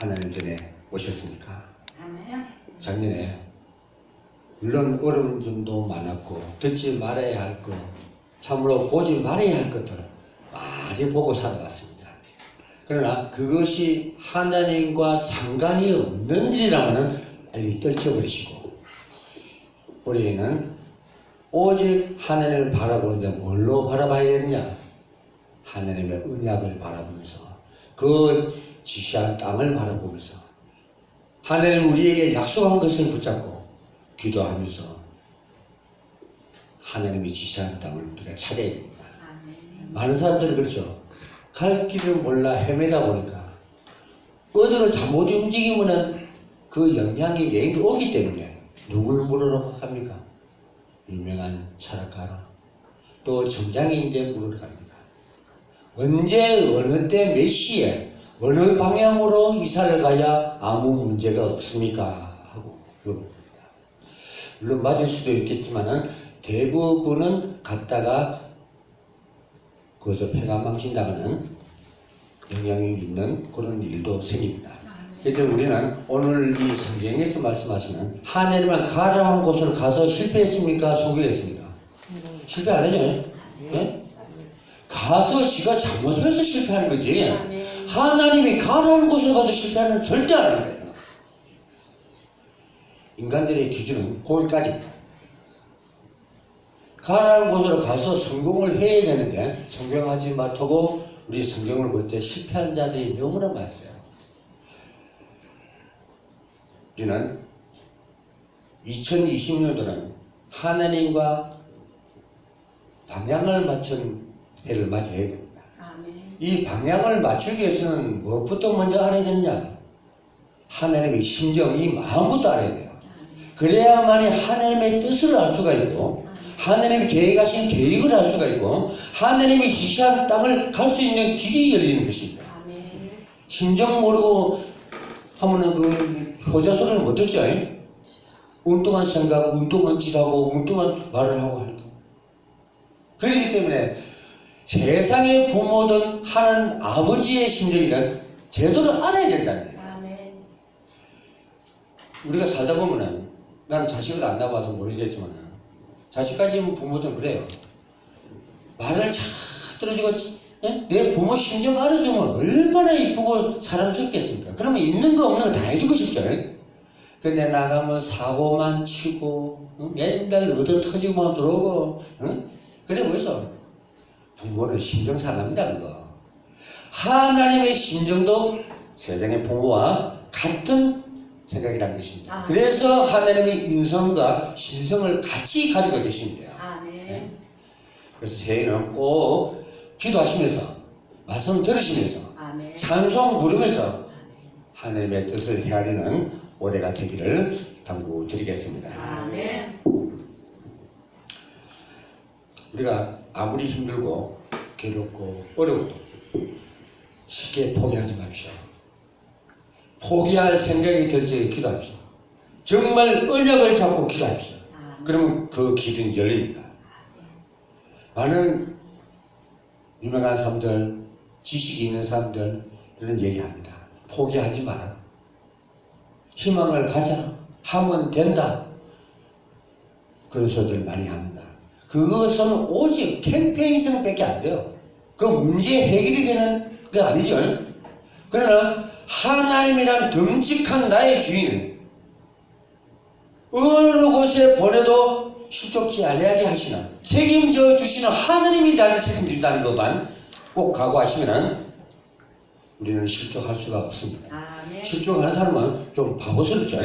하나님 전에 오셨습니까? 아멘. 작년에 물론 어려운 점도 많았고 듣지 말아야 할 것, 참으로 보지 말아야 할 것들을 많이 보고 살아왔습니다. 그러나 그것이 하나님과 상관이 없는 일이라면 빨리 떨쳐버리시고 우리는 오직 하나님을 바라보는데 뭘로 바라봐야 되느냐? 하나님의 언약을 바라보면서 그 지시한 땅을 바라보면서 하나님 우리에게 약속한 것을 붙잡고 기도하면서 하나님이 지시한 땅을 우리가 찾아야 됩니다. 많은 사람들이 그렇죠. 갈 길을 몰라 헤매다 보니까 어디로 잘못 움직이면 그 영향이 내게 오기 때문에 누굴 물으러 갑니까? 유명한 철학가나 또 점장인데 물으러 갑니다. 언제 어느 때 몇 시에 어느 방향으로 이사를 가야 아무 문제가 없습니까? 하고 물어봅니다. 물론 맞을 수도 있겠지만 대부분은 갔다가 그것을 폐가 망친다면 영향이 있는 그런 일도 생깁니다. 그런데 우리는 오늘 이 성경에서 말씀하시는 하나님은 가라 한 곳을 가서 실패했습니까? 성공했습니까? 실패 안 하죠? 네? 가서 지가 잘못해서 실패하는 거지. 하나님이 가라는 곳에 가서 실패하는 절대 안 합니다. 인간들의 기준은 거기까지입니다. 가라는 곳으로 가서 성공을 해야 되는데 성공하지 못하고 우리 성경을 볼 때 실패한 자들이 너무나 많았어요. 우리는 2020년도는 하나님과 방향을 맞춘 해를 맞이해야 됩니다. 이 방향을 맞추기 위해서는 무엇부터 먼저 알아야 되느냐? 하나님의 심정, 이 마음부터 알아야 돼요. 그래야만이 하나님의 뜻을 알 수가 있고 하나님이 계획하신 계획을 알 수가 있고 하나님이 지시한 땅을 갈 수 있는 길이 열리는 것입니다. 심정 모르고 하면은 그 효자 소리를 못 듣죠. 엉뚱한 생각, 엉뚱한 짓하고 엉뚱한 말을 하고 할 때. 그렇기 때문에 세상의 부모든 하는 아버지의 심정이든 제대로 알아야 된다는 거예요. 우리가 살다 보면은 나는 자식을 안 낳아봐서 모르겠지만 자식 가진 부모들은 그래요. 말을 잘 들어주고 내 부모 심정 알아주면 얼마나 이쁘고 사랑스럽겠습니까? 그러면 있는 거 없는 거 다 해주고 싶죠. 근데 나가면 사고만 치고 맨날 얻어 터지고만 들어오고 그래 보이소. 부모는 심정 상합니다. 그거. 하나님의 심정도 세상의 부모와 같은 생각이라는 것입니다. 그래서 하나님의 인성과 신성을 같이 가지고 계십니다. 네. 그래서 새해는 꼭 기도하시면서 말씀 들으시면서 찬송 부르면서 하나님의 뜻을 헤아리는 올해가 되기를 당부드리겠습니다. 우리가 아무리 힘들고 괴롭고 어려워도 쉽게 포기하지 맙시오. 포기할 생각이 들 적에 기도합시오. 정말 언약을 잡고 기도합시오. 그러면 그 길은 열립니다. 많은 유명한 사람들, 지식이 있는 사람들 이런 얘기합니다. 포기하지 마라. 희망을 가져라. 하면 된다. 그런 소리들 많이 합니다. 그것은 오직 캠페인성밖에 안 돼요. 그 문제 해결이 되는 게 아니죠. 그러나 하나님이란 듬직한 나의 주인은 어느 곳에 보내도 실족지 아니하게 하시는 책임져 주시는 하나님이 나를 책임진다는 것만 꼭 각오하시면 우리는 실족할 수가 없습니다. 실족하는 사람은 좀 바보스럽죠.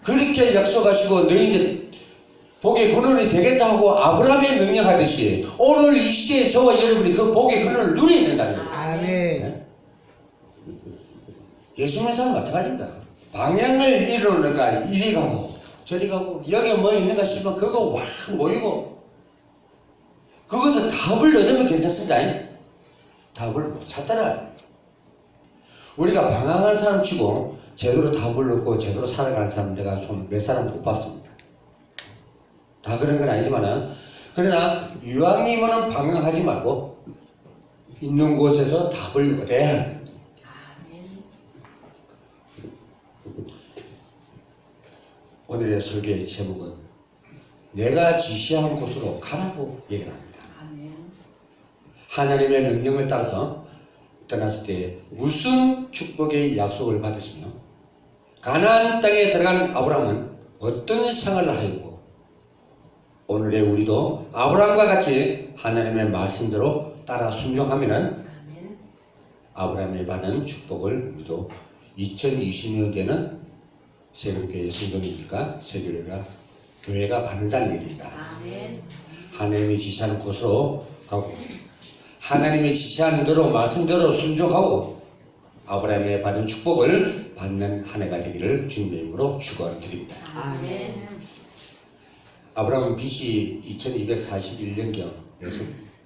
그렇게 약속하시고 너희들 복의 근원이 되겠다 하고 아브라함의 명령하듯이 오늘 이 시대에 저와 여러분이 그 복의 근원을 누려야 된다는 거예요. 아멘. 예수 믿는 사람 마찬가지입니다. 방향을 이루니까 이리 가고 저리 가고 여기 뭐 있는가 싶으면 그거 확 모이고 그것을 답을 얻으면 괜찮습니다. 답을 못 찾더라. 우리가 방황하는 사람 치고 제대로 답을 얻고 제대로 살아가는 사람 내가 손 몇 사람 못 봤습니다. 다 그런 건 아니지만은 그러나 이왕이면은 방황하지 말고 있는 곳에서 답을 얻어야 한다. 오늘의 설교의 제목은 내가 지시한 곳으로 가라고 얘기를 합니다. 하나님의 명령을 따라서 떠났을 때 무슨 축복의 약속을 받으시며 가나안 땅에 들어간 아브라함은 어떤 생활을 하였고 오늘의 우리도 아브라함과 같이 하나님의 말씀대로 따라 순종하면은 아브라함이 받은 축복을 우리도 2020년대는 새롭게 성도니까 세교회가 교회가 받는다는 얘기입니다. 하나님이 지시하는 곳으로 가고 하나님이 지시하는 대로 말씀대로 순종하고 아브라함이 받은 축복을 받는 한 해가 되기를 주님의 이름으로 축원드립니다. 아브라함은 BC 2241년경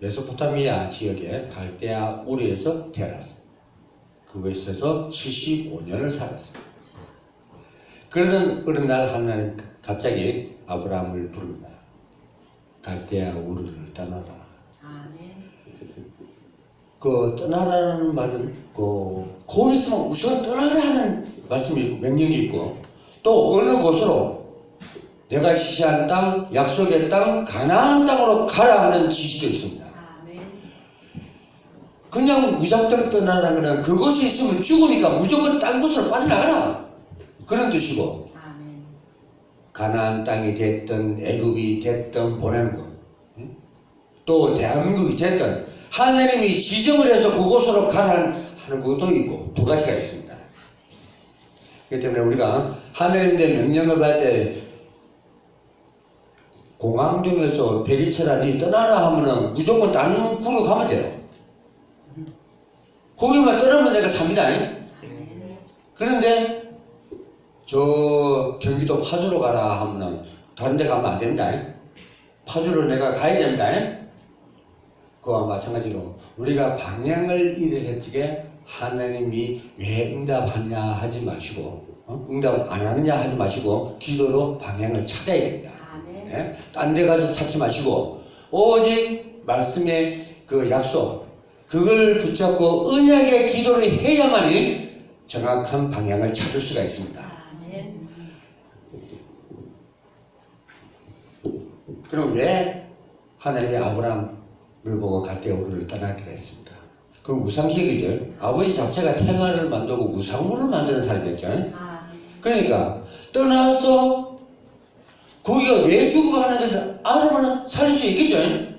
메소포타미아 지역의 갈대아 우르에서 태어났습니다. 그곳에서 75년을 살았습니다. 그러던 어느 날 하나님 갑자기 아브라함을 부릅니다. 갈대아 우르를 떠나라. 그 떠나라는 말은 거기 있으면 우선 떠나라는 말씀이 있고 명령이 있고 또 어느 곳으로 내가 지시한 땅, 약속의 땅, 가나안 땅으로 가라 하는 지시도 있습니다. 그냥 무작정 떠나라는 것은 그곳에 있으면 죽으니까 무조건 딴 곳으로 빠져나가라 그런 뜻이고 가나안 땅이 됐든 애굽이 됐든 보내는 것 또 대한민국이 됐든 하나님이 지정을 해서 그곳으로 가라 하는 것도 있고 두 가지가 있습니다. 그렇기 때문에 우리가 하나님의 명령을 받을 때 공항동에서 베리체라 니 떠나라 하면은 무조건 다른 구로 가면 돼요. 거기만 떠나면 내가 삽니다. 그런데 저 경기도 파주로 가라 하면은 다른 데 가면 안 됩니다. 파주로 내가 가야 됩니다. 그와 마찬가지로 우리가 방향을 잃었을 적에 하나님이 왜 응답하냐 하지 마시고 응답 안 하느냐 하지 마시고 기도로 방향을 찾아야 됩니다. 딴 데 가서 찾지 마시고 오직 말씀의 그 약속 그걸 붙잡고 언약의 기도를 해야만이 정확한 방향을 찾을 수가 있습니다. 그럼 왜 하나님이 아브라함을 보고 갈대아 우르를 떠나기로 했습니까? 그 우상식이죠. 아버지 자체가 태만을 만들고 우상물을 만드는 사람이었죠. 그러니까 떠나서 거기가 왜 죽고 하는 것을 알아보면 살릴 수 있겠죠.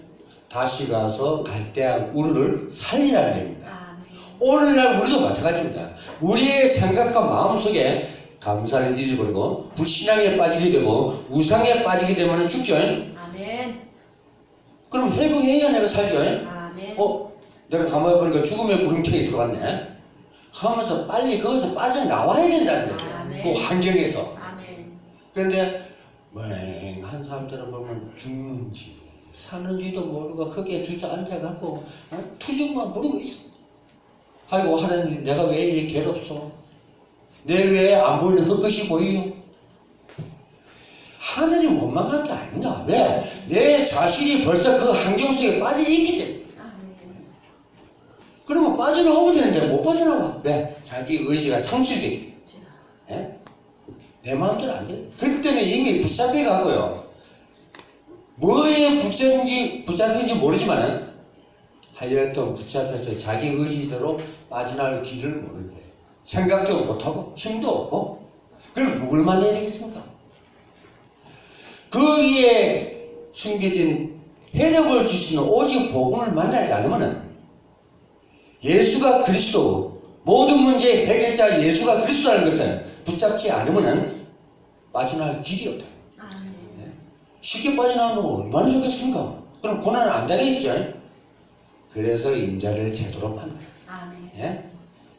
다시 가서 갈대아 우르를 살리라는 얘기입니다. 오늘날 우리도 마찬가지입니다. 우리의 생각과 마음속에 감사를 잊어버리고 불신앙에 빠지게 되고 우상에 빠지게 되면 죽죠. 그럼 회복해야 내가 살죠. 내가 가만히 보니까 죽음의 구름통에 들어갔네 하면서 빨리 거기서 빠져나와야 된다는 거예요. 그 환경에서. 그런데 맹한 사람들을 보면 죽는지 사는지도 모르고 거기에 주저앉아갖고 투정만 부르고 있어. 아이고 하나님 내가 왜 이렇게 괴롭소? 내 외에 안 보이는 헛것이 보이요? 하늘이 원망한 게 아닙니다. 왜? 내 자신이 벌써 그 환경 속에 빠져 있기 때문에. 그러면 빠져나오면 되는데 못 빠져나와. 왜? 자기 의지가 상실되기 때문에. 내 마음대로 안 돼. 그때는 이미 붙잡혀 가고요. 뭐에 붙잡힌지 모르지만은 하여튼 붙잡혀서 자기 의지대로 빠져나올 길을 모르는데 생각도 못하고 힘도 없고 그럼 누굴 만나야 되겠습니까? 거기에 숨겨진 해답을 주시는 오직 복음을 만나지 않으면 예수가 그리스도 모든 문제의 해결자 예수가 그리스도라는 것을 붙잡지 않으면 빠져나갈 길이 없다. 쉽게 빠져나가는 건 얼마나 좋겠습니까? 그럼 고난을 안 당하겠죠. 그래서 임자를 제대로 만나요.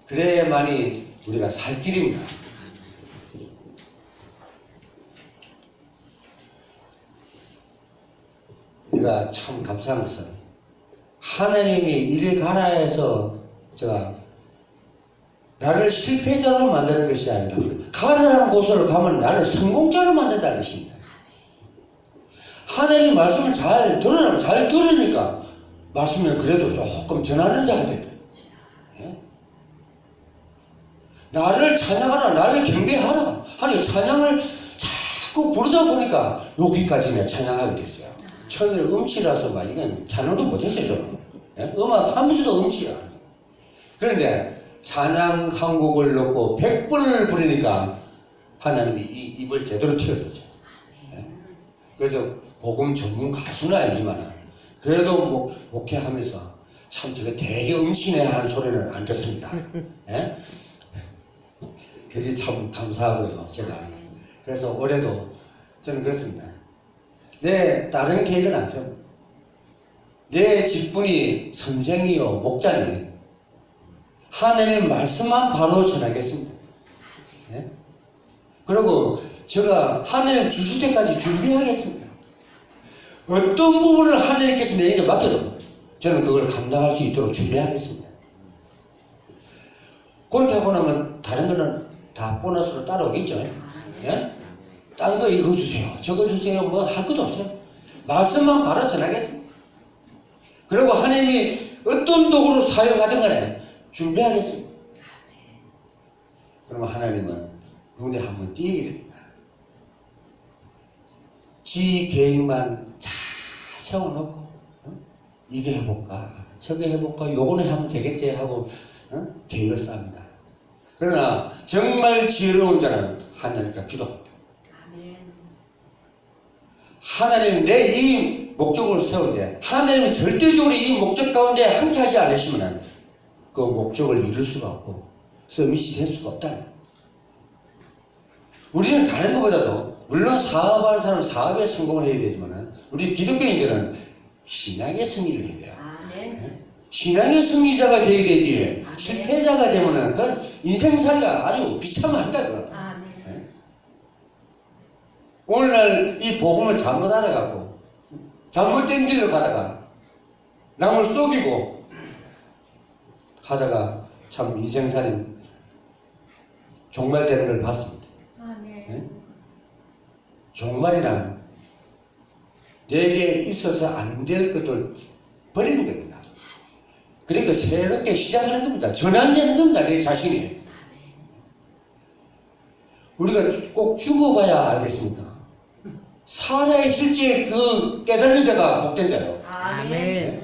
그래야만이 우리가 살 길입니다. 내가 참 감사한 것은 하나님이 이리 가라 해서 제가 나를 실패자로 만드는 것이 아니라 가라는 곳으로 가면 나를 성공자로 만든다는 것입니다. 하나님 말씀을 잘 들으니까 말씀을 그래도 조금 전하는 자가 됐다. 나를 찬양하라, 나를 경배하라 하니 찬양을 자꾸 부르다 보니까 여기까지 내가 찬양하게 됐어요. 처음에 음치라서 막 이건 찬양도 못했어요, 저는. 예? 음악 하면서도 음치야. 그런데 찬양 한 곡을 넣고 100번을 부르니까 하나님이 이 입을 제대로 튀어줬어요. 예? 그래서 복음 전문 가수는 아니지만 그래도 목회하면서 참 저게 되게 음치네 하는 소리는 안 듣습니다. 예? 그게 참 감사하고요, 제가. 그래서 올해도 저는 그렇습니다. 내 다른 계획은 안 세웁니다. 내 직분이 선생이요, 목자니 하나님의 말씀만 바로 전하겠습니다. 예? 그리고 제가 하나님 주실 때까지 준비하겠습니다. 어떤 부분을 하나님께서 내게 맡겨도 저는 그걸 감당할 수 있도록 준비하겠습니다. 그렇게 하고 나면 다른 거는 다 보너스로 따라오겠죠. 예? 딴 거 이거 주세요, 저거 주세요, 뭐 할 것도 없어요. 말씀만 바로 전하겠습니다. 그리고 하나님이 어떤 도구로 사용하든 간에 준비하겠습니다. 그러면 하나님은 눈에 한번 띄게 됩니다. 지 계획만 잘 세워놓고 이게 해볼까 저게 해볼까 요거는 하면 되겠지 하고 계획을 쌉니다. 그러나 정말 지혜로운 자는 하나님과 기도합니다. 하나님 내 이 목적을 세우는데 하나님은 절대적으로 이 목적 가운데 함께 하지 않으시면 그 목적을 이룰 수가 없고 서밋이 될 수가 없다. 우리는 다른 것보다도 물론 사업하는 사람은 사업에 성공을 해야 되지만 우리 기독교인들은 신앙의 승리를 해야 돼요. 네? 신앙의 승리자가 되어야 되지. 실패자가 되면 그 인생살이가 아주 비참합니다. 네? 오늘날 이 복음을 잘못 알아가고 잘못된 길로 가다가 남을 속이고 하다가 참 인생살이 종말되는 걸 봤습니다. 네? 종말이란 내게 있어서 안 될 것들 버리는 겁니다. 그러니까 새롭게 시작하는 겁니다. 전환되는 겁니다. 내 자신이. 우리가 꼭 죽어봐야 알겠습니까? 살아야 실제 그 깨달은 자가 복된 자요. 네?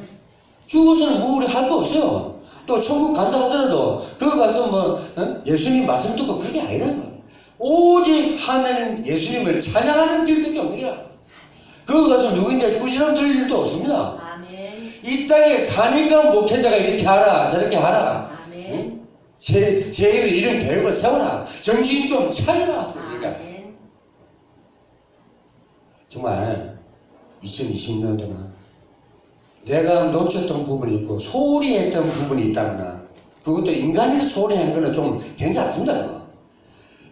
죽어서는 뭐 우리 할 거 없어요. 또 천국 간다 하더라도 거기 가서 뭐 예수님 말씀 듣고 그런 게 아니다. 오직 하나님 예수님을 찬양하는 길밖에 없는 게라. 거기 가서 누구인데 꾸지람 들을 일도 없습니다. 이 땅에 사니까 목회자가 이렇게 하라 저렇게 하라. 응? 제 이런 계획을 세워라. 정신 좀 차려라. 그러니까 정말 2020년도는 내가 놓쳤던 부분이 있고 소홀히 했던 부분이 있다거나 그것도 인간이 소홀히 하는 거는 좀 괜찮습니다. 그거.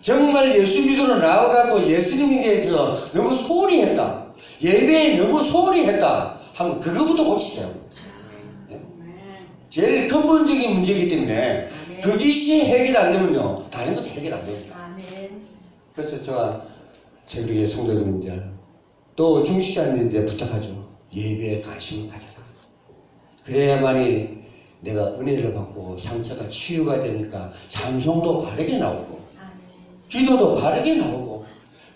정말 예수 믿으러 나와갖고 예수님에 대해서 너무 소홀히 했다. 예배에 너무 소홀히 했다 하면 그거부터 고치세요. 네? 제일 근본적인 문제이기 때문에 그것이 해결 안 되면요 다른 것도 해결 안 됩니다. 그래서 제가 새벽에 성도님들 또 중직자님들에 부탁하죠. 예배에 관심을 가져라. 그래야만이 내가 은혜를 받고 상처가 치유가 되니까 찬송도 바르게 나오고 기도도 바르게 나오고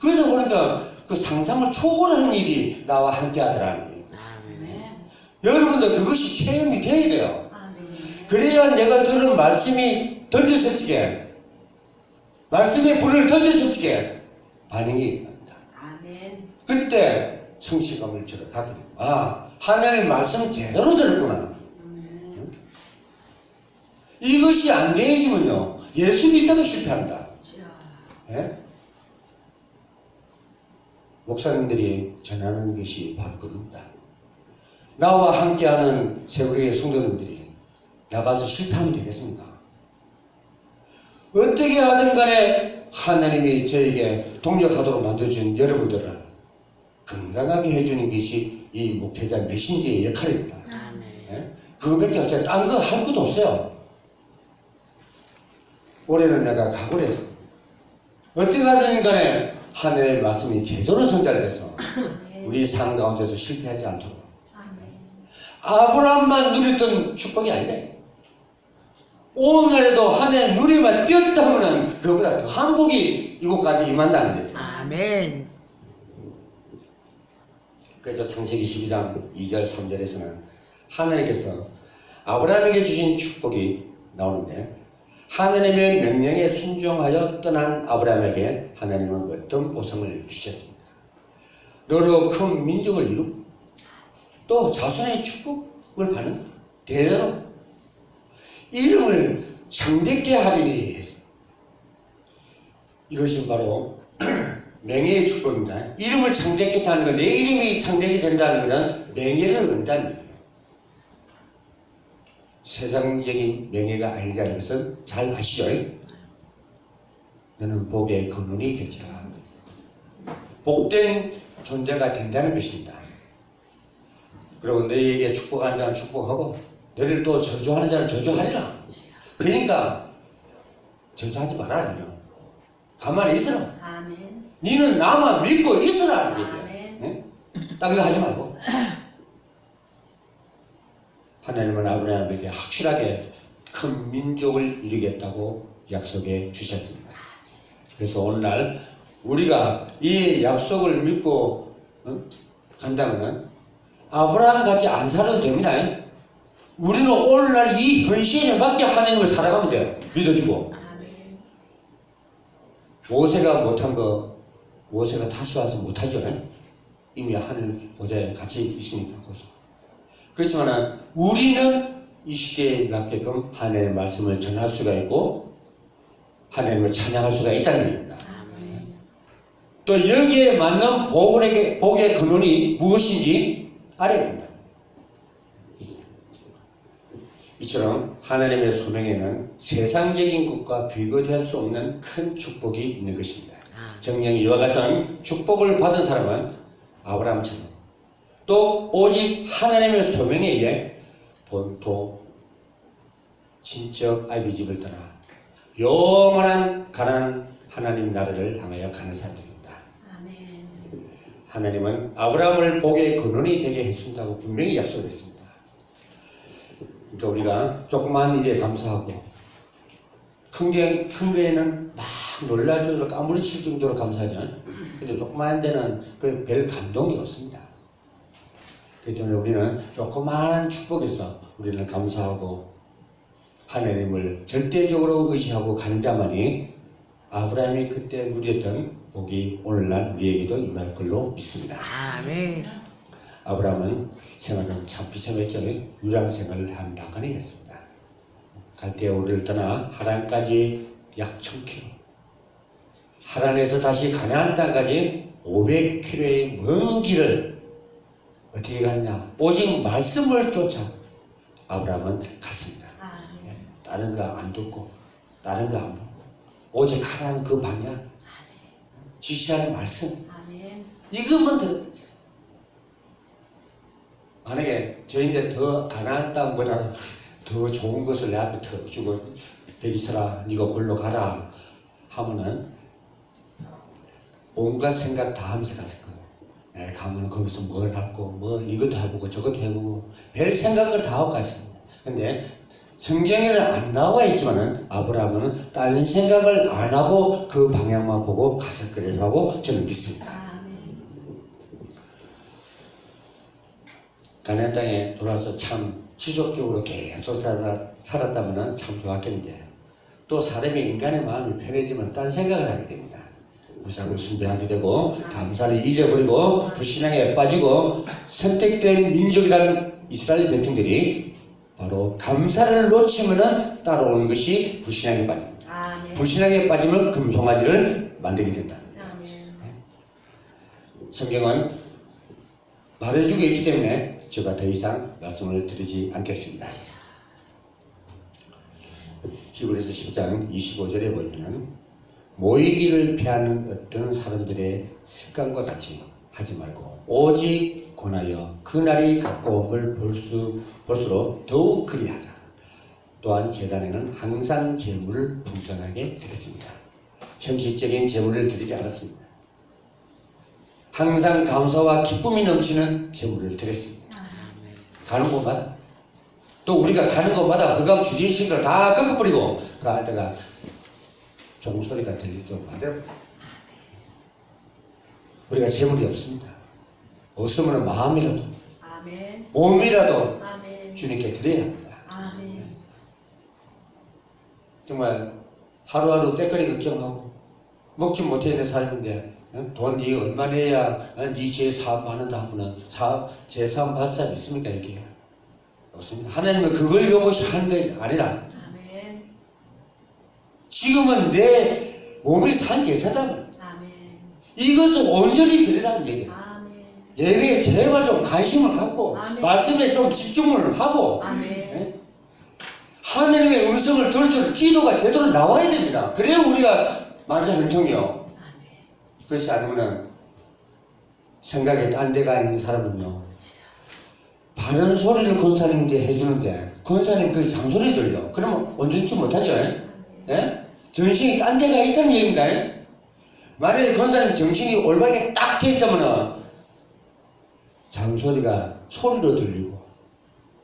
그러다 보니까 그 상상을 초월하는 일이 나와 함께 하더라니. 여러분들 그것이 체험이 돼야 돼요. 그래야 내가 들은 말씀이 던졌을지게 말씀의 불을 던졌을지게 반응이 납니다. 그때 성취감을 제가 갖게 됩니다. 아, 하나님의 말씀 제대로 들었구나. 응? 이것이 안 되어지면요 예수 믿다가 실패합니다. 예? 목사님들이 전하는 것이 바로 그겁니다. 나와 함께하는 세월의 성도님들이 나가서 실패하면 되겠습니까? 어떻게 하든 간에 하나님이 저에게 동력하도록 만들어준 여러분들을 건강하게 해주는 것이 이 목회자 메신저의 역할입니다. 예? 그거밖에 없어요. 딴 거 할 것도 없어요. 올해는 내가 각오를 했습니다. 어떻게 하든 간에 하나님의 말씀이 제대로 전달돼서 우리 삶 가운데서 실패하지 않도록 아브라함만 누렸던 축복이 아니다. 오늘에도 하나님 누리만 뛰었다 하면 그보다 더한 복이 이곳까지 임한다는 거예요. 아멘. 그래서 창세기 12장 2절 3절에서는 하나님께서 아브라함에게 주신 축복이 나오는데, 하나님의 명령에 순종하여 떠난 아브라함에게 하나님은 어떤 보상을 주셨습니다. 너로 큰 민족을 이루고 또 자손의 축복을 받는 대대로 이름을 창대케 하리니, 이것이 바로 명예의 축복입니다. 이름을 창대케 하는 것, 내 이름이 창대케 된다는 것은 명예를 얻는다는 거예요. 세상적인 명예가 아니라는 것은 잘 아시죠? 너는 복의 근원이 되리라. 복된 존재가 된다는 것입니다. 그리고 너에게 축복하는 자는 축복하고 너를 또 저주하는 자는 저주하리라. 그러니까 저주하지 말아야 돼요. 가만히 있으라. 아멘. 너는 나만 믿고 있으라. 딴 거 하지 말고. 하나님은 아브라함에게 확실하게 큰 민족을 이루겠다고 약속해 주셨습니다. 그래서 오늘날 우리가 이 약속을 믿고 간다면 아브라함 같이 안 살아도 됩니다. 우리는 오늘날 이 현실에 맞게 하나님을 살아가면 돼요. 믿어주고. 모세가 못한 거 모세가 다시 와서 못하죠. 이미 하늘 보좌에 같이 있으니까. 그렇지만 우리는 이 시대에 맞게끔 하나님의 말씀을 전할 수가 있고 하나님을 찬양할 수가 있다는 얘기입니다. 또 여기에 맞는 복의 근원이 무엇인지 알아야 됩니다. 이처럼 하나님의 소명에는 세상적인 것과 비교될 수 없는 큰 축복이 있는 것입니다. 정녕 이와 같은 축복을 받은 사람은 아브라함처럼 또 오직 하나님의 소명에 의해 본토 친척 아비집을 떠나 영원한 가나안 하나님 나라를 향하여 가는 사람들입니다. 아멘. 하나님은 아브라함을 복의 근원이 되게 해준다고 분명히 약속했습니다. 그러니까 우리가 조그마한 일에 감사하고 큰 거에는 막 놀랄 정도로 까무러칠 정도로 감사하잖아요. 근데 조그마한 데는 별 감동이 없습니다. 그렇기 때문에 우리는 조그마한 축복에서 우리는 감사하고 하나님을 절대적으로 의지하고 가는 자만이 아브라함이 그때 누렸던 복이 오늘날 우리에게도 임할 걸로 믿습니다. 아멘. 아브라함은 생활은 참 비참했죠. 유랑생활을 한 나간이 했습니다. 갈대아우를 떠나 하란까지 약 1000km, 하란에서 다시 가나안 땅까지 500km의 먼 길을 어떻게 갔냐? 오직 말씀을 쫓아 아브라함은 갔습니다. 다른 거 안 듣고 다른 거 안 보고 오직 가라는 그 방향, 지시하는 말씀, 이것만 들어. 만약에 저희인데 더 가나안 땅보다 더 좋은 것을 내 앞에 더 주고 베기스라 네가 골로 가라 하면은 온갖 생각 다 하면서 갔을 거예요. 가면 거기서 뭘 하고 뭐 이것도 해보고 저것도 해보고 별 생각을 다 하고 갔습니다. 근데 성경에는 안 나와 있지만은 아브라함은 다른 생각을 안 하고 그 방향만 보고 갔을 거라고 저는 믿습니다. 가나안 땅에 돌아서 참 지속적으로 계속 살았다면 참 좋았겠는데 또 사람의 인간의 마음이 편해지면 딴 생각을 하게 됩니다. 우상을 숭배하게 되고 감사를 잊어버리고 불신앙에 빠지고 선택된 민족이라는 이스라엘 백성들이 바로 감사를 놓치면 따라오는 것이 불신앙에 빠집니다. 불신앙에 빠지면 금송아지를 만들게 된다. 성경은 말해주고 있기 때문에 제가 더 이상 말씀을 드리지 않겠습니다. 히브리서 10장 25절에 보면은 모이기를 피하는 어떤 사람들의 습관과 같이 하지 말고 오직 권하여 그날이 가까움을 볼수록 더욱 그리하자. 또한 제단에는 항상 제물을 풍성하게 드렸습니다. 형식적인 제물을 드리지 않았습니다. 항상 감사와 기쁨이 넘치는 제물을 드렸습니다. 가는 곳마다 또 우리가 가는 곳마다 흑암 주제의식을 다 꺾어버리고 그 안에다가 종소리가 들리도록 만들어. 우리가 재물이 없습니다. 없으면 마음이라도 아멘. 몸이라도 아멘. 주님께 드려야 합니다. 아멘. 정말 하루하루 때거리 걱정하고 먹지 못하는 사람인데 돈 니 얼마 내야 니 죄 사함 받는다 하면은 죄 사함 받을 사람 있습니까? 이렇게 없습니다. 하나님은 그걸 요구시 하는 게 아니라 아멘. 지금은 내 몸이 산 제사다. 아멘. 이것을 온전히 드리라는 얘기예요. 아멘. 예배에 제발 좀 관심을 갖고 아멘. 말씀에 좀 집중을 하고 아멘. 하나님의 음성을 들을 줄 기도가 제대로 나와야 됩니다. 그래야 우리가 만사형통이요. 아멘. 그렇지 않으면 생각에 딴 데가 있는 사람은요, 바른 소리를 권사님한테 해주는데 권사님 그 장소리 들려. 그러면 온전치 못하죠. 예? 정신이 딴 데가 있다는 얘기입니다. 만약에 권사님 정신이 올바르게 딱 돼 있다면 장소리가 소리로 들리고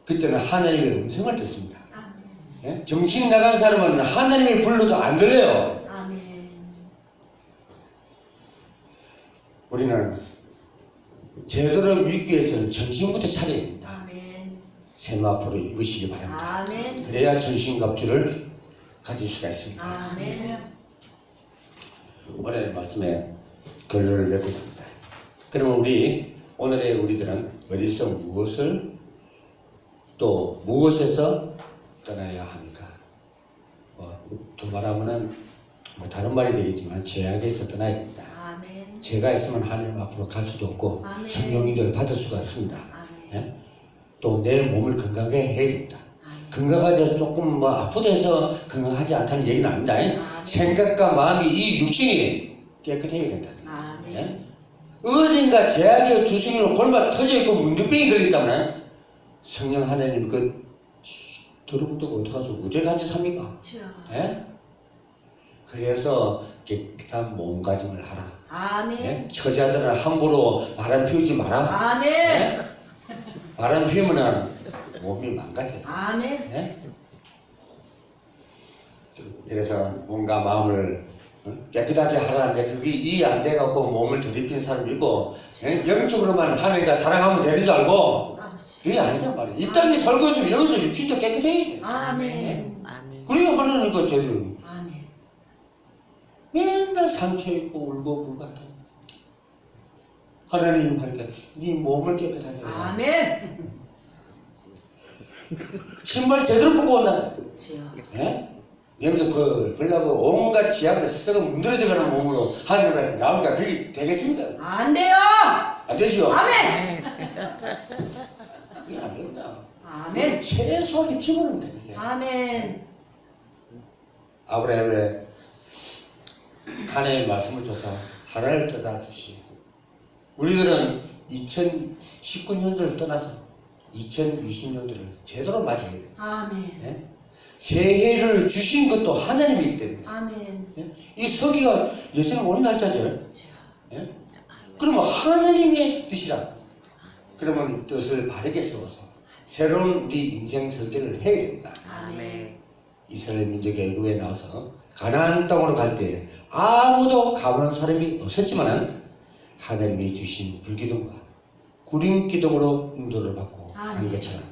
그때는 하나님의 음성을 듣습니다. 아멘. 예? 정신 나간 사람은 하나님이 불러도 안 들려요. 아멘. 우리는 제대로 믿기 위해서는 정신부터 차려야 됩니다. 아멘. 세마포를 입으시기 바랍니다. 아멘. 그래야 전신갑주를 가질 수가 있습니다. 아멘. 오늘의 말씀에 결론을 맺고자 합니다. 그러면 오늘의 우리들은 어디서 무엇을 또 무엇에서 떠나야 합니까? 좀 말하면은 다른 말이 되겠지만 죄악에서 떠나야 됩니다. 아멘. 죄가 있으면 하나님 앞으로 갈 수도 없고 아멘. 성령님들 받을 수가 없습니다. 아멘. 예? 또 내 몸을 건강하게 해야 됩니다. 아멘. 건강하게 해서 조금 아프다 해서 건강하지 않다는 얘기는 아닙니다. 생각과 마음이 이 육신이 깨끗해야 된다. 아멘. 예? 어딘가 죄악의 주승으로 골마 터져있고 문둥병이 걸렸다면 성령 하나님 더러운데가 어떡하소? 어디까지 삽니까? 예? 그래서 깨끗한 몸가짐을 하라. 아멘. 예? 처자들은 함부로 바람 피우지 마라. 아멘. 예? 바람 피우면 몸이 망가져요. 아멘. 예? 그래서 몸과 마음을 깨끗하게 하라는데 그게 이해 안 돼갖고 몸을 더럽히는 사람이 있고, 예? 영적으로만 하나님과 사랑하면 되는 줄 알고 그게 아니단 말이에요. 이 땅에 살고 있으면 여기서 육신도 깨끗해. 아멘. 그래야 하나님과 제대로. 아멘. 맨날 상처 있고 울고 불같아. 하나님 하니까 네 몸을 깨끗하게 해. 아멘. 신발 제대로 벗고 온다. 주여. 예? 냄새 벌 나고 온갖 지압을 썩어 문드러져가는 몸으로 하나님 앞에 나오니까 그게 되겠습니까? 안 돼요. 안 되죠? 아멘. 그게 안 됩니다. 아멘. 최소한의 기본은 되는 게. 아멘. 아브라함의 하나님의 말씀을 줘서 하나를 떠나듯이 우리들은 2019년도를 떠나서 2020년도를 제대로 맞이해야 돼요. 아멘. 예? 새해를 주신 것도 하나님이기 때문에. 아멘. 예? 이 서기가 예수님 오는 날짜죠. 주여. 예? 그러면 하나님의 뜻이라. 그러면 뜻을 바르게 세워서 새로운 우리 인생 설계를 해야 됩니다. 아멘. 이스라엘 민족이 애굽에 나와서 가나안 땅으로 갈 때 아무도 가보는 사람이 없었지만은 하나님이 주신 불기둥과 구름기둥으로 인도를 받고 간 것처럼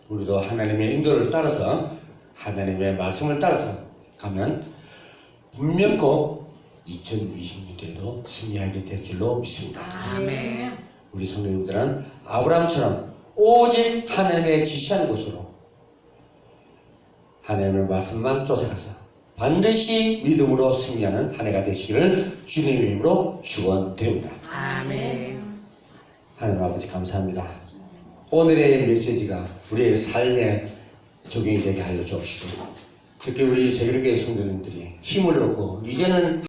우리도 하나님의 인도를 따라서 하나님의 말씀을 따라서 가면 분명코 2020년도에도 승리하게 될 줄로 믿습니다. 아멘. 우리 성도님들은 아브라함처럼 오직 하나님의 지시하는 곳으로 하나님의 말씀만 쫓아가서 반드시 믿음으로 승리하는 한 해가 되시기를 주님의 이름으로 축원드립니다. 아멘. 하나님 아버지 감사합니다. 오늘의 메시지가 우리의 삶에 적용이 되게 하여 주옵시고 특히 우리 세계교회 성도님들이 힘을 얻고 이제는